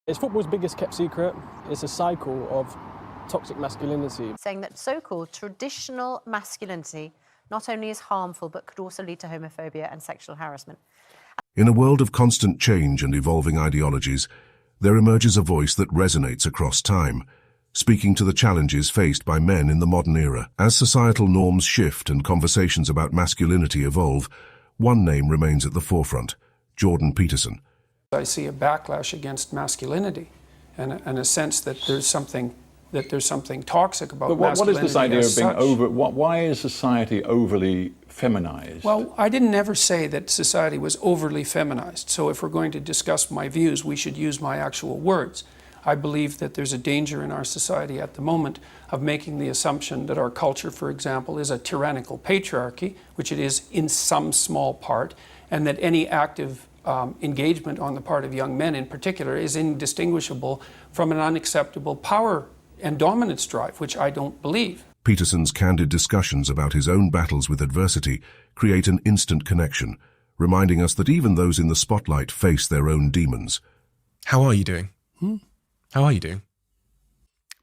It's football's biggest kept secret. It's a cycle of toxic masculinity. Saying that so-called traditional masculinity not only is harmful, but could also lead to homophobia and sexual harassment. In a world of constant change and evolving ideologies, there emerges a voice that resonates across time, speaking to the challenges faced by men in the modern era. As societal norms shift and conversations about masculinity evolve, one name remains at the forefront: Jordan Peterson. I see a backlash against masculinity and a sense that there's something toxic about masculinity. But what is this idea of being over? Why is society overly feminized? Well, I didn't ever say that society was overly feminized. So if we're going to discuss my views, we should use my actual words. I believe that there's a danger in our society at the moment of making the assumption that our culture, for example, is a tyrannical patriarchy, which it is in some small part, and that any active engagement on the part of young men in particular is indistinguishable from an unacceptable power and dominance drive, which I don't believe. Peterson's candid discussions about his own battles with adversity create an instant connection, reminding us that even those in the spotlight face their own demons. How are you doing? How are you doing?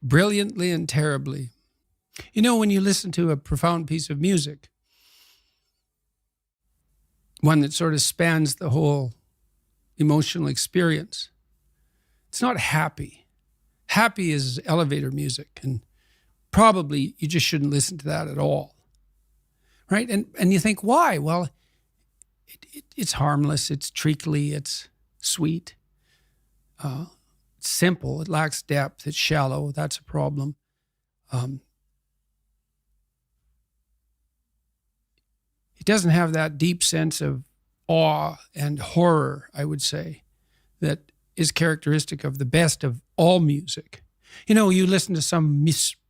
Brilliantly and terribly. You know, when you listen to a profound piece of music, one that sort of spans the whole emotional experience, it's not happy. Happy is elevator music, and probably you just shouldn't listen to that at all, right? And you think, why? Well, it's harmless, it's treacly, it's sweet, it's simple, it lacks depth, it's shallow, that's a problem. It doesn't have that deep sense of awe and horror, I would say, that is characteristic of the best of all music. You know, you listen to some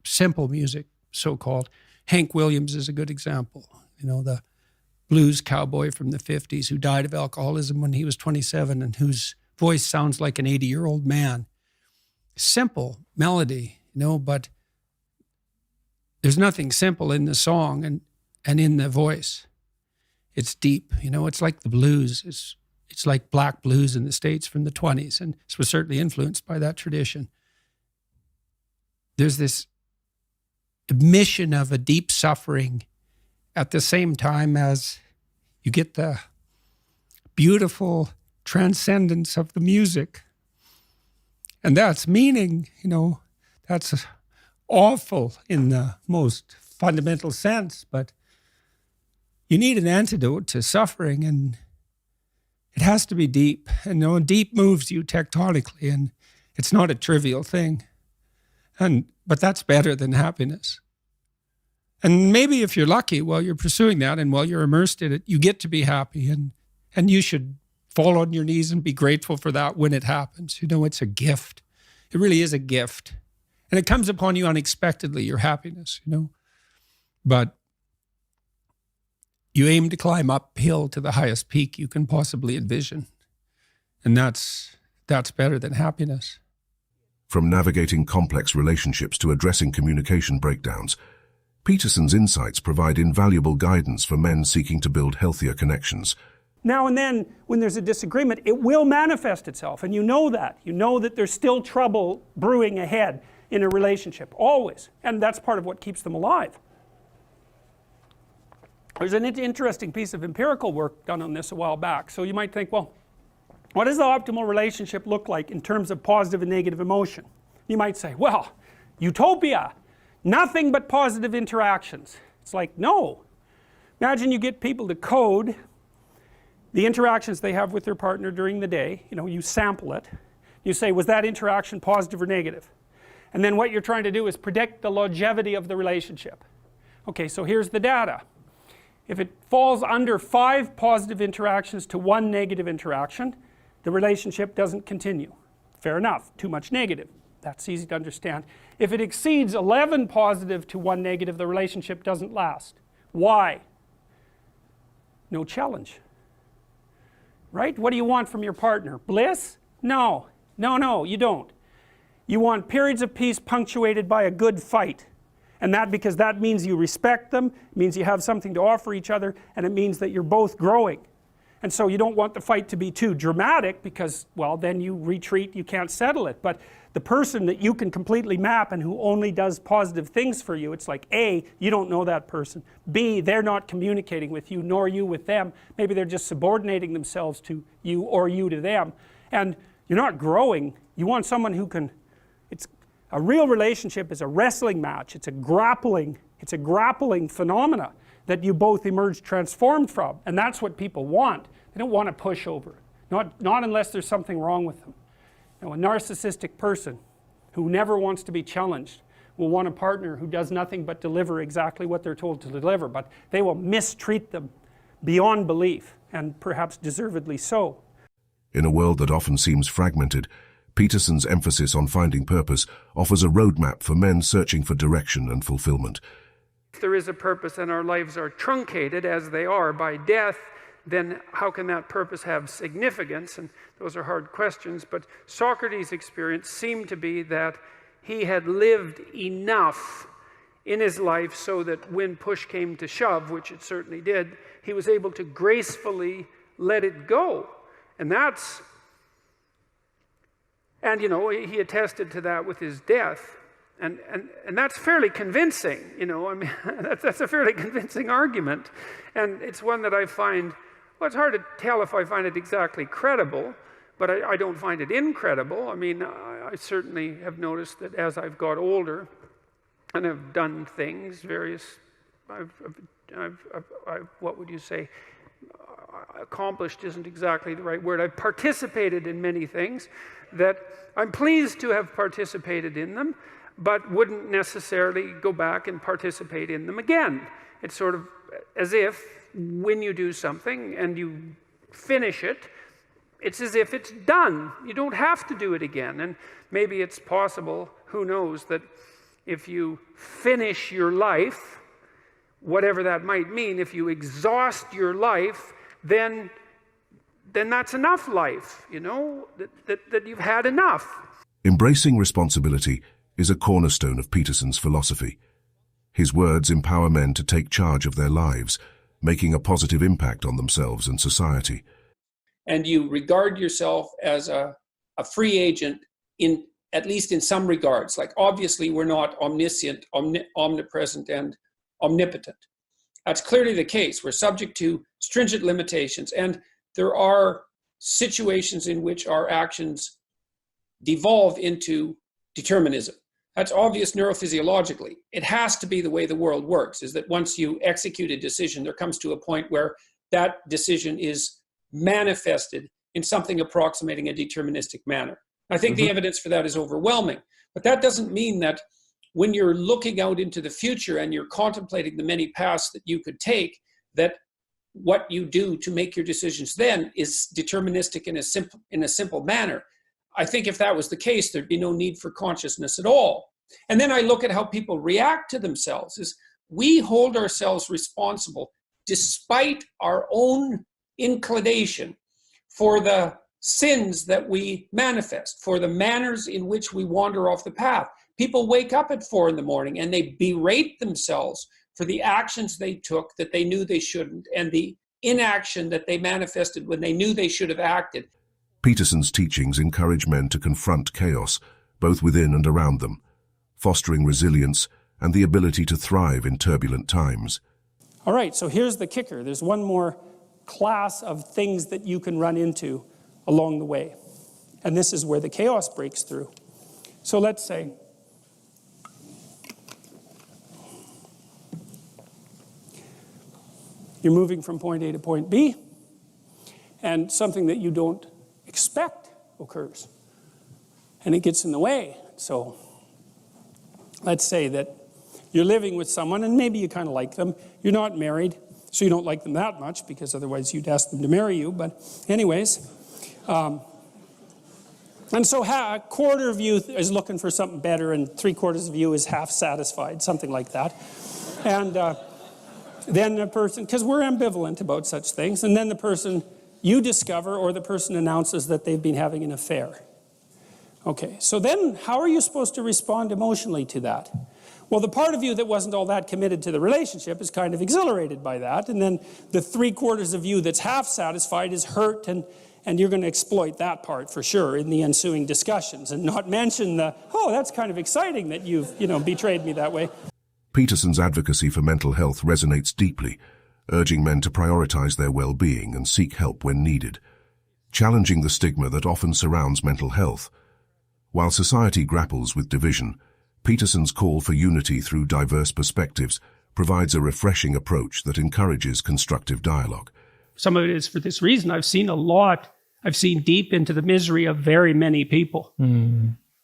simple music, so-called. Hank Williams is a good example. You know, the blues cowboy from the 50s who died of alcoholism when he was 27 and whose voice sounds like an 80-year-old man. Simple melody, you know, but there's nothing simple in the song and in the voice. It's deep, you know, it's like the blues. It's like black blues in the States from the 20s, and this was certainly influenced by that tradition. There's this admission of a deep suffering at the same time as you get the beautiful transcendence of the music. And that's meaning, you know, that's awful in the most fundamental sense, but you need an antidote to suffering, and it has to be deep. And you know, deep moves you tectonically, and it's not a trivial thing. But that's better than happiness. And maybe if you're lucky while you're pursuing that and while you're immersed in it, you get to be happy, and you should fall on your knees and be grateful for that when it happens. You know, it's a gift. It really is a gift. And it comes upon you unexpectedly, your happiness, you know. But you aim to climb uphill to the highest peak you can possibly envision. And that's better than happiness. From navigating complex relationships to addressing communication breakdowns, Peterson's insights provide invaluable guidance for men seeking to build healthier connections. Now and then, when there's a disagreement, it will manifest itself, and you know that. You know that there's still trouble brewing ahead in a relationship, always. And that's part of what keeps them alive. There's an interesting piece of empirical work done on this a while back. So you might think, well, what does the optimal relationship look like in terms of positive and negative emotion? You might say, well, utopia, nothing but positive interactions. It's like, no. Imagine you get people to code the interactions they have with their partner during the day. You know, you sample it. You say, was that interaction positive or negative? And then what you're trying to do is predict the longevity of the relationship. Okay, so here's the data. If it falls under 5 positive interactions to 1 negative interaction, the relationship doesn't continue. Fair enough, too much negative. That's easy to understand. If it exceeds 11 positive to 1 negative, the relationship doesn't last. Why? No challenge. Right? What do you want from your partner? Bliss? No. No, you don't. You want periods of peace punctuated by a good fight. And that because that means you respect them, it means you have something to offer each other, and it means that you're both growing. And so you don't want the fight to be too dramatic because, well, then you retreat, you can't settle it. But the person that you can completely map and who only does positive things for you, it's like A, you don't know that person. B, they're not communicating with you, nor you with them. Maybe they're just subordinating themselves to you or you to them. And you're not growing. You want someone who can, a real relationship is a wrestling match. It's a grappling phenomena that you both emerge transformed from. And that's what people want. They don't want a pushover. Not unless there's something wrong with them. You know, a narcissistic person who never wants to be challenged will want a partner who does nothing but deliver exactly what they're told to deliver, but they will mistreat them beyond belief, and perhaps deservedly so. In a world that often seems fragmented, Peterson's emphasis on finding purpose offers a roadmap for men searching for direction and fulfillment. If there is a purpose and our lives are truncated as they are by death, then how can that purpose have significance? And those are hard questions, but Socrates' experience seemed to be that he had lived enough in his life so that when push came to shove, which it certainly did, he was able to gracefully let it go. And you know, he attested to that with his death. And that's fairly convincing, you know, I mean, that's a fairly convincing argument. And it's one that I find, well, it's hard to tell if I find it exactly credible, but I don't find it incredible. I mean, I certainly have noticed that as I've got older and have done things, what would you say, accomplished isn't exactly the right word. I've participated in many things that I'm pleased to have participated in them, but wouldn't necessarily go back and participate in them again. It's sort of as if when you do something and you finish it, it's as if it's done. You don't have to do it again. And maybe it's possible, who knows, that if you finish your life, whatever that might mean, if you exhaust your life, then that's enough life, you know, that you've had enough. Embracing responsibility is a cornerstone of Peterson's philosophy. His words empower men to take charge of their lives, making a positive impact on themselves and society. And you regard yourself as a free agent, at least in some regards. Like, obviously, we're not omniscient, omnipresent, and omnipotent. That's clearly the case. We're subject to stringent limitations, and there are situations in which our actions devolve into determinism. That's obvious neurophysiologically. It has to be the way the world works, is that once you execute a decision, there comes to a point where that decision is manifested in something approximating a deterministic manner. I think the evidence for that is overwhelming. But that doesn't mean that when you're looking out into the future and you're contemplating the many paths that you could take, that what you do to make your decisions then is deterministic in a simple manner. I think if that was the case, there'd be no need for consciousness at all. And then I look at how people react to themselves. Is we hold ourselves responsible despite our own inclination for the sins that we manifest, for the manners in which we wander off the path. People wake up at 4 a.m. and they berate themselves for the actions they took that they knew they shouldn't, and the inaction that they manifested when they knew they should have acted. Peterson's teachings encourage men to confront chaos, both within and around them, fostering resilience and the ability to thrive in turbulent times. All right, so here's the kicker. There's one more class of things that you can run into along the way. And this is where the chaos breaks through. So let's say you're moving from point A to point B, and something that you don't expect occurs, and it gets in the way. So let's say that you're living with someone, and maybe you kind of like them. You're not married, so you don't like them that much, because otherwise you'd ask them to marry you. But anyways, and so a quarter of you is looking for something better, and 3/4 of you is half satisfied, something like that. And then the person, because we're ambivalent about such things, and then the person you discover, or the person announces that they've been having an affair. Okay, so then how are you supposed to respond emotionally to that? Well, the part of you that wasn't all that committed to the relationship is kind of exhilarated by that. And then the 3/4 of you that's half satisfied is hurt, and you're going to exploit that part for sure in the ensuing discussions and not mention the, oh, that's kind of exciting that you've, betrayed me that way. Peterson's advocacy for mental health resonates deeply, urging men to prioritize their well-being and seek help when needed, challenging the stigma that often surrounds mental health. While society grapples with division, Peterson's call for unity through diverse perspectives provides a refreshing approach that encourages constructive dialogue. Some of it is for this reason. I've seen deep into the misery of very many people,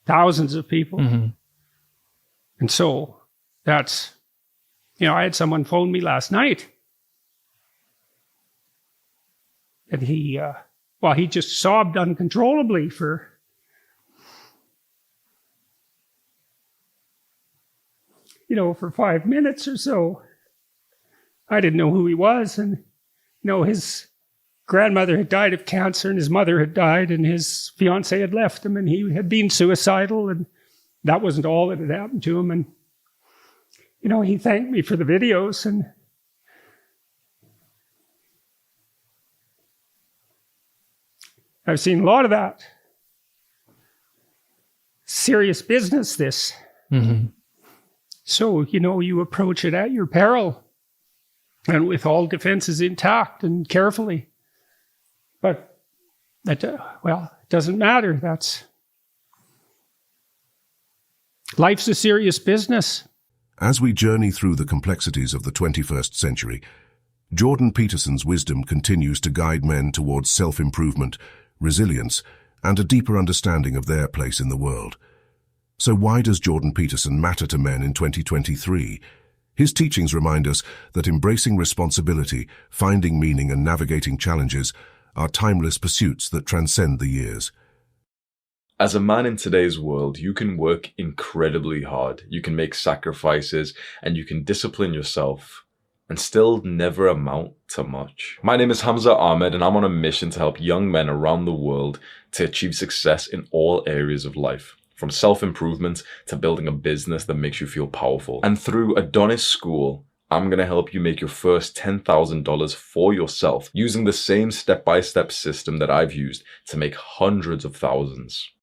thousands of people. And so that's, I had someone phone me last night, and he just sobbed uncontrollably for for 5 minutes or so. I didn't know who he was, and his grandmother had died of cancer, and his mother had died, and his fiancée had left him, and he had been suicidal, and that wasn't all that had happened to him. And he thanked me for the videos, and I've seen a lot of that. Serious business, this. So, you approach it at your peril and with all defenses intact and carefully. But that, it doesn't matter. Life's a serious business. As we journey through the complexities of the 21st century, Jordan Peterson's wisdom continues to guide men towards self-improvement, resilience, and a deeper understanding of their place in the world. So why does Jordan Peterson matter to men in 2023? His teachings remind us that embracing responsibility, finding meaning, and navigating challenges are timeless pursuits that transcend the years. As a man in today's world, you can work incredibly hard, you can make sacrifices, and you can discipline yourself, and still never amount to much. My name is Hamza Ahmed, and I'm on a mission to help young men around the world to achieve success in all areas of life. From self-improvement to building a business that makes you feel powerful. And through Adonis School, I'm going to help you make your first $10,000 for yourself using the same step-by-step system that I've used to make hundreds of thousands.